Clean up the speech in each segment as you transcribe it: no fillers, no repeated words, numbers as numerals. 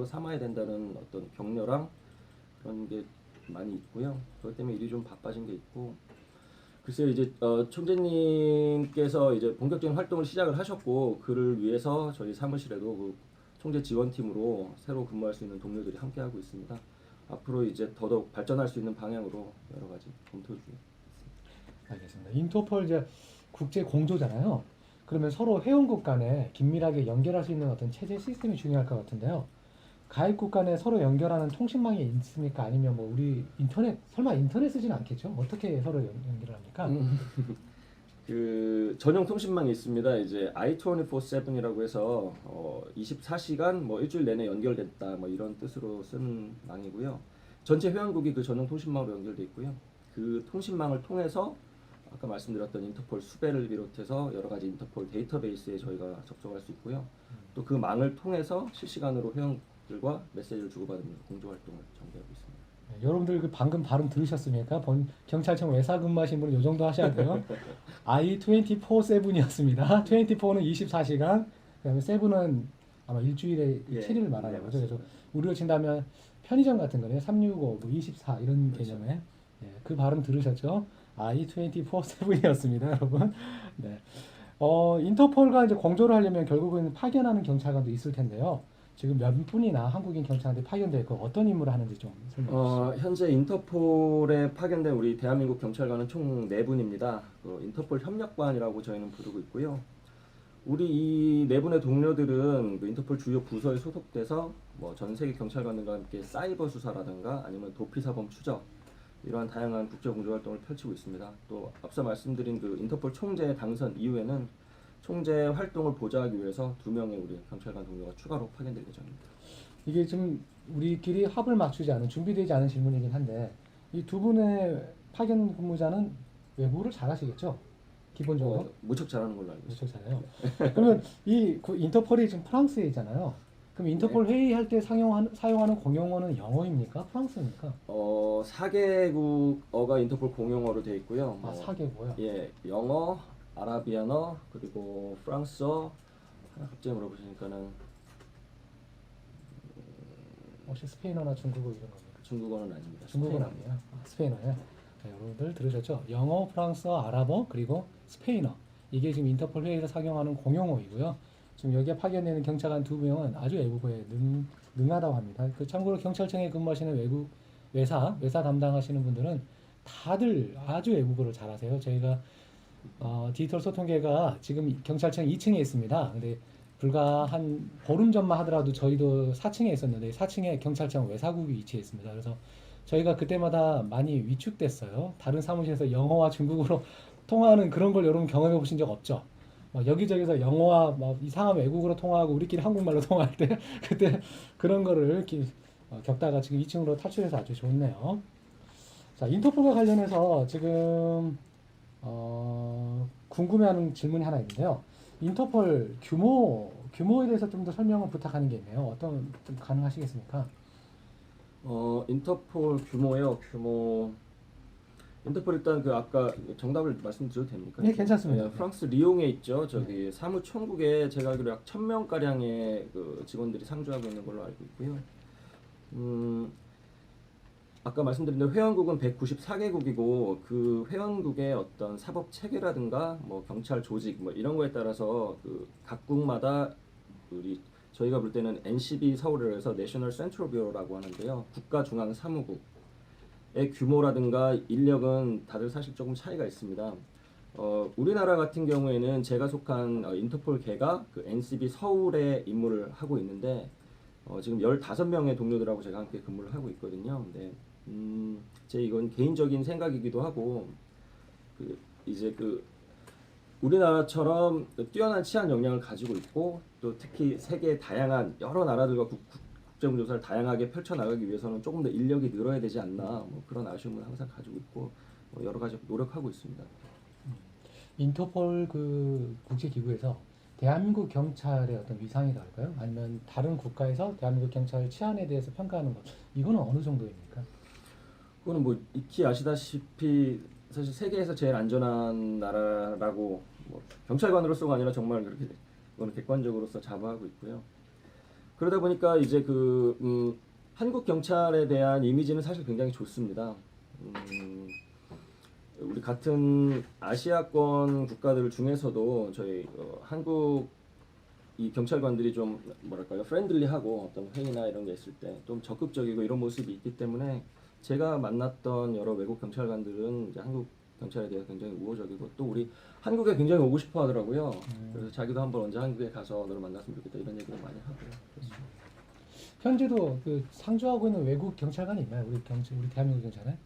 삼아야 된다는 어떤 격려랑 그런 게 많이 있고요. 그것 때문에 일이 좀 바빠진 게 있고. 글쎄요, 이제 총재님께서 이제 본격적인 활동을 시작을 하셨고, 그를 위해서 저희 사무실에도 그 총재 지원팀으로 새로 근무할 수 있는 동료들이 함께 하고 있습니다. 앞으로 이제 더더욱 발전할 수 있는 방향으로 여러 가지 검토 중에 있습니다. 알겠습니다. 인터폴 이제 국제 공조잖아요. 그러면 서로 회원국 간에 긴밀하게 연결할 수 있는 어떤 체제 시스템이 중요할 것 같은데요. 가입국 간에 서로 연결하는 통신망이 있습니까? 아니면 뭐 우리 인터넷 설마 인터넷 쓰지는 않겠죠? 어떻게 서로 연결을 합니까? 그 전용 통신망이 있습니다. 이제 i24/7이라고 해서 24시간 뭐 일주일 내내 연결됐다 뭐 이런 뜻으로 쓰는 망이고요. 전체 회원국이 그 전용 통신망으로 연결돼 있고요. 그 통신망을 통해서 아까 말씀드렸던 인터폴 수배를 비롯해서 여러 가지 인터폴 데이터베이스에 저희가 접속할 수 있고요. 또 그 망을 통해서 실시간으로 회원들과 메시지를 주고받으며 공조 활동을 전개하고 있습니다. 네, 여러분들 그 방금 발음 들으셨습니까? 경찰청 외사 근무하신 분은 요 정도 하셔야 돼요. I-24/7이었습니다. 24는 24시간, 그다음에 7은 아마 일주일에 예, 7일을 말하는 네, 거죠. 그래서 맞습니다. 우리로 친다면 편의점 같은 거네요. 365, 뭐 24 이런 그렇죠. 개념에. 예, 그 발음 들으셨죠? I-24/7이었습니다, 여러분. 네. 인터폴과 이제 공조를 하려면 결국은 파견하는 경찰관도 있을 텐데요. 지금 몇 분이나 한국인 경찰한테 파견되어 있고 어떤 임무를 하는지 좀 설명해 주시죠. 현재 인터폴에 파견된 우리 대한민국 경찰관은 총 4분입니다. 그 인터폴 협력반이라고 저희는 부르고 있고요. 우리 이 4분의 동료들은 그 인터폴 주요 부서에 소속돼서 뭐 전 세계 경찰관들과 함께 사이버 수사라든가 아니면 도피 사범 추적 이러한 다양한 국제 공조 활동을 펼치고 있습니다. 또 앞서 말씀드린 그 인터폴 총재 당선 이후에는 총재 활동을 보좌하기 위해서 2명의 우리 경찰관 동료가 추가로 파견될 예정입니다. 이게 좀 우리끼리 합을 맞추지 않은 준비되지 않은 질문이긴 한데 이 두 분의 파견 근무자는 외국어를 잘하시겠죠? 기본적으로 무척 잘하는 걸로 알고 무척 있습니다. 잘해요. 그러면 인터폴이 지금 프랑스에 있잖아요. 그럼 인터폴 회의할 때 사용하는 공용어는 영어입니까? 프랑스입니까? 4개국어가 인터폴 공용어로 되어 있고요. 아, 4개국어요? 예, 영어, 아라비아어, 그리고 프랑스어. 하나 갑자기 물어보시니까는 혹시 스페인어나 중국어 이런 겁니까? 중국어는 아닙니다. 중국어는 스페인어입니다. 아니에요. 스페인어예요. 자, 여러분들 들으셨죠? 영어, 프랑스어, 아랍어, 그리고 스페인어. 이게 지금 인터폴 회의에서 사용하는 공용어이고요. 지금 여기에 파견되는 경찰관 2명은 아주 외국어에 능하다고 합니다. 그 참고로 경찰청에 근무하시는 외사 담당하시는 분들은 다들 아주 외국어를 잘하세요. 저희가 디지털 소통계가 지금 경찰청 2층에 있습니다. 근데 불과 한 보름 전만 하더라도 저희도 4층에 있었는데 4층에 경찰청 외사국이 위치해 있습니다. 그래서 저희가 그때마다 많이 위축됐어요. 다른 사무실에서 영어와 중국어로 통화하는 그런 걸 여러분 경험해 보신 적 없죠? 여기저기서 영어와 막 이상한 외국어로 통화하고 우리끼리 한국말로 통화할 때 그때 그런 거를 이렇게 겪다가 지금 2층으로 탈출해서 아주 좋네요. 자, 인터폴과 관련해서 지금 궁금해하는 질문이 하나 있는데요. 인터폴 규모에 대해서 좀 더 설명을 부탁하는 게 있네요. 어떤 좀 가능하시겠습니까? 인터폴 규모요. 인터폴 일단 그 아까 정답을 말씀드려도 됩니까? 네, 괜찮습니다. 예, 프랑스 리옹에 있죠. 저기 사무총국에 제가 알기로 약 1,000명 가량의 그 직원들이 상주하고 있는 걸로 알고 있고요. 아까 말씀드린 대로 회원국은 194개국이고 그 회원국의 어떤 사법 체계라든가 뭐 경찰 조직 뭐 이런 거에 따라서 그 각국마다 저희가 볼 때는 NCB 서울을 해서 내셔널 센트럴 뷰로라고 하는데요. 국가 중앙 사무국의 규모라든가 인력은 다들 사실 조금 차이가 있습니다. 우리나라 같은 경우에는 제가 속한 인터폴계가 그 NCB 서울에 임무를 하고 있는데 지금 15명의 동료들하고 제가 함께 근무를 하고 있거든요. 네. 제 이건 개인적인 생각이기도 하고 이제 우리나라처럼 뛰어난 치안 역량을 가지고 있고 또 특히 세계 다양한 여러 나라들과 국제공조사를 다양하게 펼쳐나가기 위해서는 조금 더 인력이 늘어야 되지 않나 뭐 그런 아쉬움을 항상 가지고 있고 여러 가지 노력하고 있습니다. 인터폴 그 국제기구에서 대한민국 경찰의 어떤 위상이 다를까요? 아니면 다른 국가에서 대한민국 경찰 치안에 대해서 평가하는 것 이거는 어느 정도입니까? 그거는 뭐 익히 아시다시피 사실 세계에서 제일 안전한 나라라고 뭐 경찰관으로서가 아니라 정말 그렇게 그거는 객관적으로서 자부하고 있고요. 그러다 보니까 이제 한국 경찰에 대한 이미지는 사실 굉장히 좋습니다. 우리 같은 아시아권 국가들 중에서도 저희 한국 이 경찰관들이 좀 뭐랄까요 프렌들리하고 어떤 회의나 이런 게 있을 때 좀 적극적이고 이런 모습이 있기 때문에 제가 만났던 여러 외국 경찰관들은 이제 한국 경찰에 대해서 굉장히 우호적이고 또 우리 한국에 굉장히 오고 싶어 하더라고요. 그래서 자기도 한번 언제 한국에 가서 너를 만났으면 좋겠다 이런 얘기를 많이 하고요. 그렇죠. 현재도 그 상주하고 있는 외국 경찰관이 있나요? 우리 대한민국 경찰에?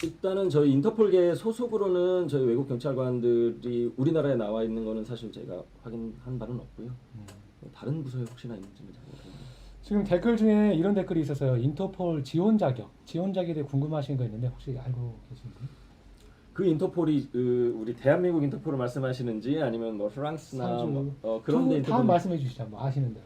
일단은 저희 인터폴계 소속으로는 저희 외국 경찰관들이 우리나라에 나와 있는 거는 사실 제가 확인한 바는 없고요. 다른 부서에 혹시나 있는지는 잘 모르겠네요. 지금 댓글 중에 이런 댓글이 있어서요. 인터폴 지원 자격에 대해 궁금하신 거 있는데 혹시 알고 계신가요? 그 인터폴이 우리 대한민국 인터폴을 말씀하시는지 아니면 뭐 프랑스나 그런 데 다음 말씀해 주시죠. 뭐 아시는 대로.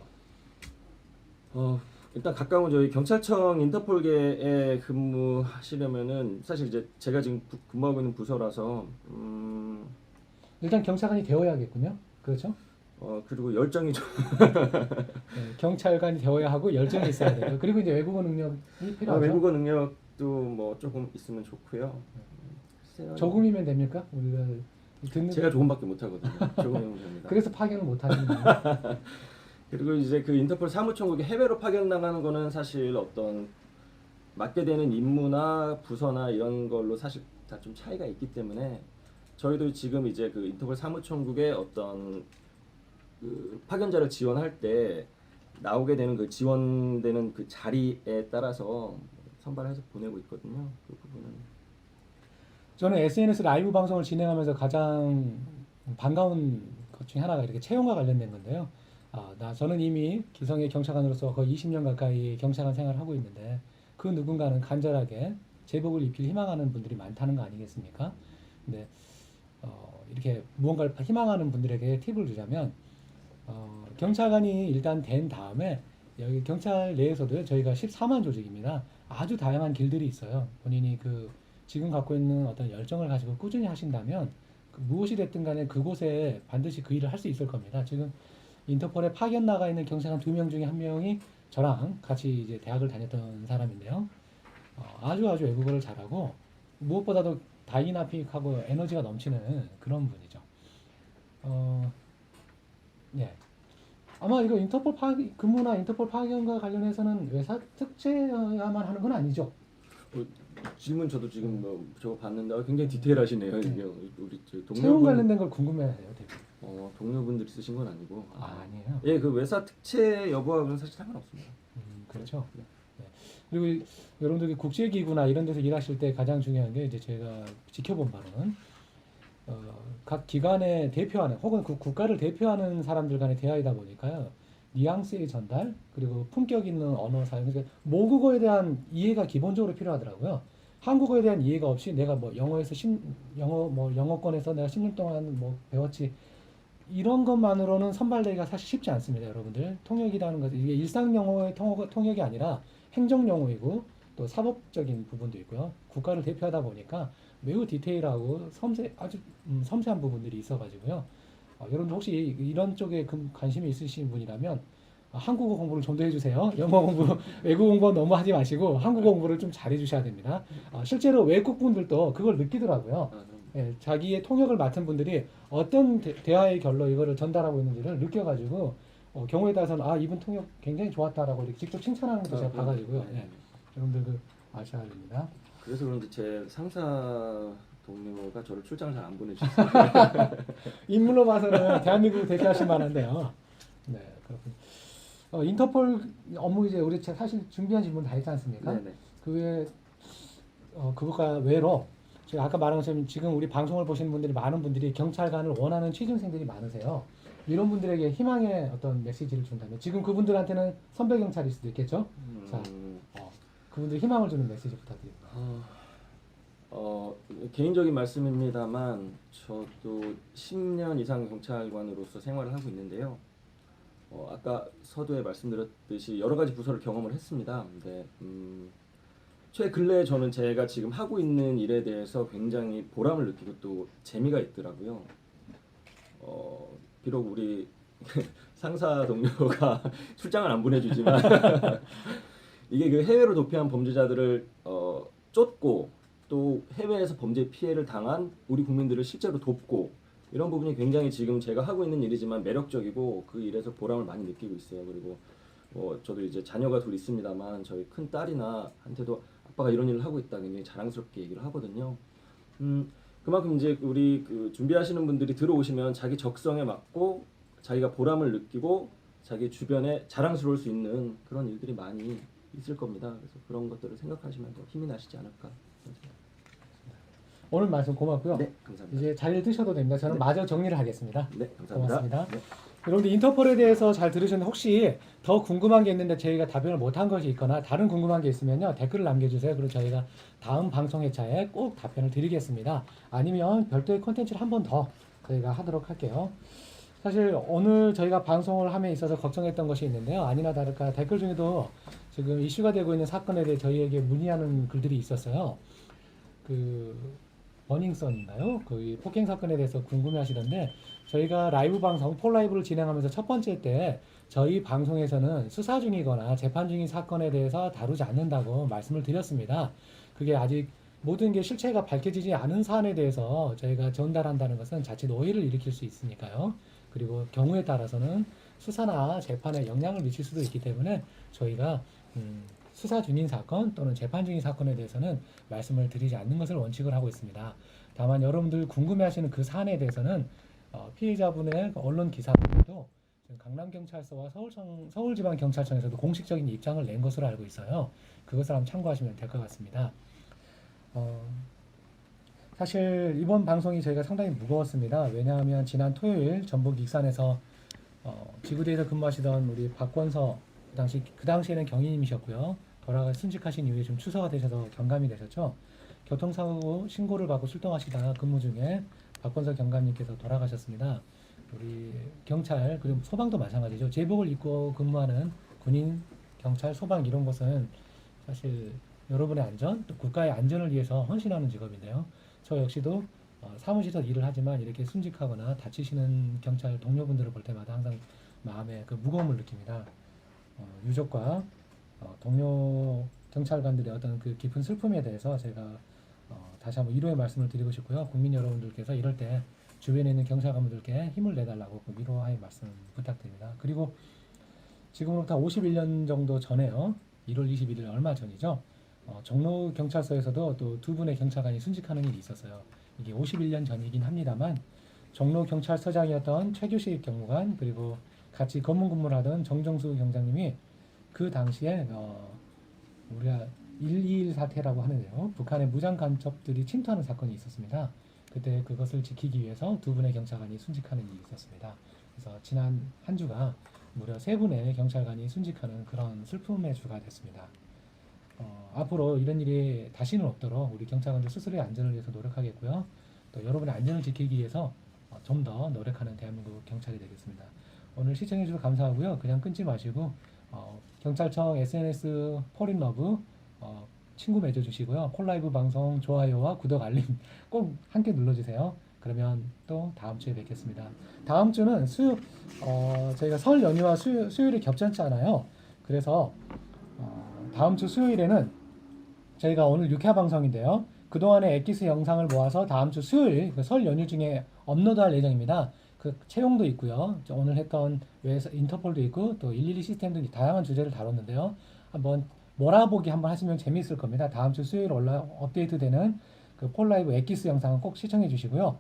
일단 가까운 저희 경찰청 인터폴계에 근무하시려면은 사실 이제 제가 지금 근무하고 있는 부서라서 일단 경찰관이 되어야겠군요. 그렇죠? 그리고 열정이 좀 네, 경찰관이 되어야 하고 열정이 있어야 돼요. 그리고 이제 외국어 능력이 필요하죠. 외국어 능력도 뭐 조금 있으면 좋고요. 글쎄요. 조금이면 됩니까? 우리가 듣는 제가 조금밖에 못 하거든요. 조금이면 됩니다. 그래서 파견을 못 하는 거예요. 그리고 이제 그 인터폴 사무총국이 해외로 파견 나가는 거는 사실 어떤 맡게 되는 임무나 부서나 이런 걸로 사실 다 좀 차이가 있기 때문에 저희도 지금 이제 그 인터폴 사무총국의 어떤 그 파견자를 지원할 때 나오게 되는 그 지원되는 그 자리에 따라서 선발해서 보내고 있거든요. 그 부분은. 저는 SNS 라이브 방송을 진행하면서 가장 반가운 것 중에 하나가 이렇게 채용과 관련된 건데요. 저는 이미 기성의 경찰관으로서 거의 20년 가까이 경찰관 생활을 하고 있는데 그 누군가는 간절하게 제복을 입힐 희망하는 분들이 많다는 거 아니겠습니까? 근데 이렇게 무언가를 희망하는 분들에게 팁을 주자면 경찰관이 일단 된 다음에 여기 경찰 내에서도 저희가 14만 조직입니다. 아주 다양한 길들이 있어요. 본인이 지금 갖고 있는 어떤 열정을 가지고 꾸준히 하신다면 무엇이 됐든 간에 그곳에 반드시 그 일을 할 수 있을 겁니다. 지금 인터폴에 파견 나가 있는 경찰관 2명 중에 1명이 저랑 같이 이제 대학을 다녔던 사람인데요. 아주 외국어를 잘하고 무엇보다도 다이나믹하고 에너지가 넘치는 그런 분이죠. 예. 아마 이거 근무나 인터폴 파견과 관련해서는 외사 특채야만 하는 건 아니죠. 질문 저도 지금 뭐 저거 봤는데 굉장히 디테일하시네요. 이게 우리 채용 관련된 걸 궁금해해요, 대표. 동료분들이 쓰신 건 아니고. 아니에요. 예, 그 외사 특채 여부하고는 사실 상관없습니다. 그렇죠. 네. 그리고 여러분들이 국제기구나 이런 데서 일하실 때 가장 중요한 게 이제 제가 지켜본 바로는 각 기관의 대표하는 혹은 그 국가를 대표하는 사람들 간의 대화이다 보니까요. 뉘앙스의 전달 그리고 품격 있는 언어 사용 그러니까 모국어에 대한 이해가 기본적으로 필요하더라고요. 한국어에 대한 이해가 없이 내가 뭐 영어권에서 내가 10년 동안 뭐 배웠지 이런 것만으로는 선발되기가 사실 쉽지 않습니다, 여러분들. 통역이라는 것은 이게 일상 영어의 통역이 아니라 행정 영어이고 또 사법적인 부분도 있고요. 국가를 대표하다 보니까 매우 디테일하고 아주 섬세한 부분들이 있어가지고요. 여러분들 혹시 이런 쪽에 관심이 있으신 분이라면 한국어 공부를 좀 더 해주세요. 영어 공부, 외국 공부 너무 하지 마시고 한국어 공부를 좀 잘 해주셔야 됩니다. 실제로 외국 분들도 그걸 느끼더라고요. 예, 자기의 통역을 맡은 분들이 어떤 대화의 결로 이거를 전달하고 있는지를 느껴가지고 경우에 따라서는 이분 통역 굉장히 좋았다라고 이렇게 직접 칭찬하는 것도 제가 봐가지고요. 예, 여러분들 아셔야 됩니다. 그래서 그런지 제 상사 동료가 저를 출장을 잘 안 보내주셨어요. 인물로 봐서는 대한민국을 대표하실 만한데요. 네, 그렇군요. 인터폴 업무 이제 우리 사실 준비한 질문 다 했지 않습니까? 네네. 그 외에 그것과 외로 제가 아까 말한 것처럼 지금 우리 방송을 보시는 분들이 많은 분들이 경찰관을 원하는 취준생들이 많으세요. 이런 분들에게 희망의 어떤 메시지를 준다면 지금 그분들한테는 선배 경찰일 수도 있겠죠. 자, 그분들 희망을 주는 메시지 부탁드립니다. 개인적인 말씀입니다만 저도 10년 이상 경찰관으로서 생활을 하고 있는데요. 아까 서두에 말씀드렸듯이 여러 가지 부서를 경험을 했습니다. 근데 최근래 저는 제가 지금 하고 있는 일에 대해서 굉장히 보람을 느끼고 또 재미가 있더라고요. 비록 우리 상사 동료가 출장을 안 보내주지만 이게 그 해외로 도피한 범죄자들을 쫓고 또 해외에서 범죄 피해를 당한 우리 국민들을 실제로 돕고 이런 부분이 굉장히 지금 제가 하고 있는 일이지만 매력적이고 그 일에서 보람을 많이 느끼고 있어요. 그리고 저도 이제 자녀가 둘 있습니다만 저희 큰 딸이나 한테도 아빠가 이런 일을 하고 있다 굉장히 자랑스럽게 얘기를 하거든요. 그만큼 이제 우리 그 준비하시는 분들이 들어오시면 자기 적성에 맞고 자기가 보람을 느끼고 자기 주변에 자랑스러울 수 있는 그런 일들이 많이 있을 겁니다. 그래서 그런 것들을 생각하시면 더 힘이 나시지 않을까. 오늘 말씀 고맙고요. 네, 감사합니다. 이제 자리를 뜨셔도 됩니다. 저는 네. 마저 정리를 하겠습니다. 네, 감사합니다. 고맙습니다. 네. 여러분들 인터폴에 대해서 잘 들으셨는데 혹시 더 궁금한 게 있는데 저희가 답변을 못한 것이 있거나 다른 궁금한 게 있으면요 댓글을 남겨주세요. 그리고 저희가 다음 방송 회차에 꼭 답변을 드리겠습니다. 아니면 별도의 콘텐츠를 한 번 더 저희가 하도록 할게요. 사실 오늘 저희가 방송을 함에 있어서 걱정했던 것이 있는데요. 아니나 다를까 댓글 중에도 지금 이슈가 되고 있는 사건에 대해 저희에게 문의하는 글들이 있었어요. 그 버닝썬인가요? 그 폭행 사건에 대해서 궁금해하시던데 저희가 라이브 방송 폴라이브를 진행하면서 첫 번째 때 저희 방송에서는 수사 중이거나 재판 중인 사건에 대해서 다루지 않는다고 말씀을 드렸습니다. 그게 아직 모든 게 실체가 밝혀지지 않은 사안에 대해서 저희가 전달한다는 것은 자칫 오해를 일으킬 수 있으니까요. 그리고 경우에 따라서는 수사나 재판에 영향을 미칠 수도 있기 때문에 저희가 수사 중인 사건 또는 재판 중인 사건에 대해서는 말씀을 드리지 않는 것을 원칙을 하고 있습니다. 다만 여러분들 궁금해하시는 그 사안에 대해서는 피해자분의 언론 기사들도 강남경찰서와 서울지방경찰청에서도 공식적인 입장을 낸 것으로 알고 있어요. 그것을 한번 참고하시면 될 것 같습니다. 사실 이번 방송이 저희가 상당히 무거웠습니다. 왜냐하면 지난 토요일 전북 익산에서 지구대에서 근무하시던 우리 박권서 그 당시에는 경위님이셨고요. 순직하신 이후에 좀 추서가 되셔서 경감이 되셨죠. 교통사고 신고를 받고 출동하시다가 근무 중에 박권서 경감님께서 돌아가셨습니다. 우리 경찰 그리고 소방도 마찬가지죠. 제복을 입고 근무하는 군인, 경찰, 소방 이런 것은 사실 여러분의 안전, 또 국가의 안전을 위해서 헌신하는 직업인데요. 저 역시도 사무실에서 일을 하지만 이렇게 순직하거나 다치시는 경찰 동료분들을 볼 때마다 항상 마음에 그 무거움을 느낍니다. 유족과 동료 경찰관들의 어떤 그 깊은 슬픔에 대해서 제가 다시 한번 위로의 말씀을 드리고 싶고요. 국민 여러분들께서 이럴 때 주변에 있는 경찰관분들께 힘을 내달라고 그 위로의 말씀 부탁드립니다. 그리고 지금으로부터 51년 정도 전에요. 1월 21일 얼마 전이죠. 종로 경찰서에서도 또 두 분의 경찰관이 순직하는 일이 있었어요. 이게 51년 전이긴 합니다만 종로 경찰서장이었던 최규식 경무관 그리고 같이 검문 근무를 하던 정정수 경장님이 그 당시에 우리가 121 사태라고 하는데요. 북한의 무장 간첩들이 침투하는 사건이 있었습니다. 그때 그것을 지키기 위해서 두 분의 경찰관이 순직하는 일이 있었습니다. 그래서 지난 한 주가 무려 3분의 경찰관이 순직하는 그런 슬픔의 주가 됐습니다. 앞으로 이런 일이 다시는 없도록 우리 경찰관들 스스로의 안전을 위해서 노력하겠고요. 또 여러분의 안전을 지키기 위해서 좀 더 노력하는 대한민국 경찰이 되겠습니다. 오늘 시청해 주셔서 감사하고요. 그냥 끊지 마시고 경찰청 SNS 폴인러브 친구 맺어주시고요. 폴라이브 방송 좋아요와 구독 알림 꼭 함께 눌러주세요. 그러면 또 다음 주에 뵙겠습니다. 다음 주는 저희가 설 연휴와 수요일이 겹쳤지 않아요. 그래서 다음 주 수요일에는 저희가 오늘 6회 방송인데요. 그동안의 엑기스 영상을 모아서 다음 주 수요일 설 연휴 중에 업로드할 예정입니다. 그 채용도 있고요. 오늘 했던 인터폴도 있고 또 112 시스템 등 다양한 주제를 다뤘는데요. 한번 몰아보기 한번 하시면 재미있을 겁니다. 다음 주 수요일 업데이트되는 그 폴라이브 엑기스 영상은 꼭 시청해 주시고요.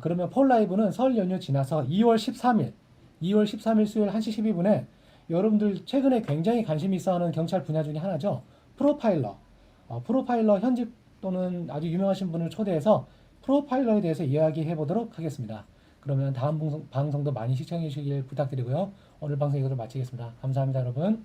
그러면 폴라이브는 설 연휴 지나서 2월 13일 수요일 1시 12분에 여러분들 최근에 굉장히 관심이 있어하는 경찰 분야 중에 하나죠. 프로파일러 현직 또는 아주 유명하신 분을 초대해서 프로파일러에 대해서 이야기해 보도록 하겠습니다. 그러면 다음 방송도 많이 시청해 주시길 부탁드리고요. 오늘 방송 이것으로 마치겠습니다. 감사합니다, 여러분.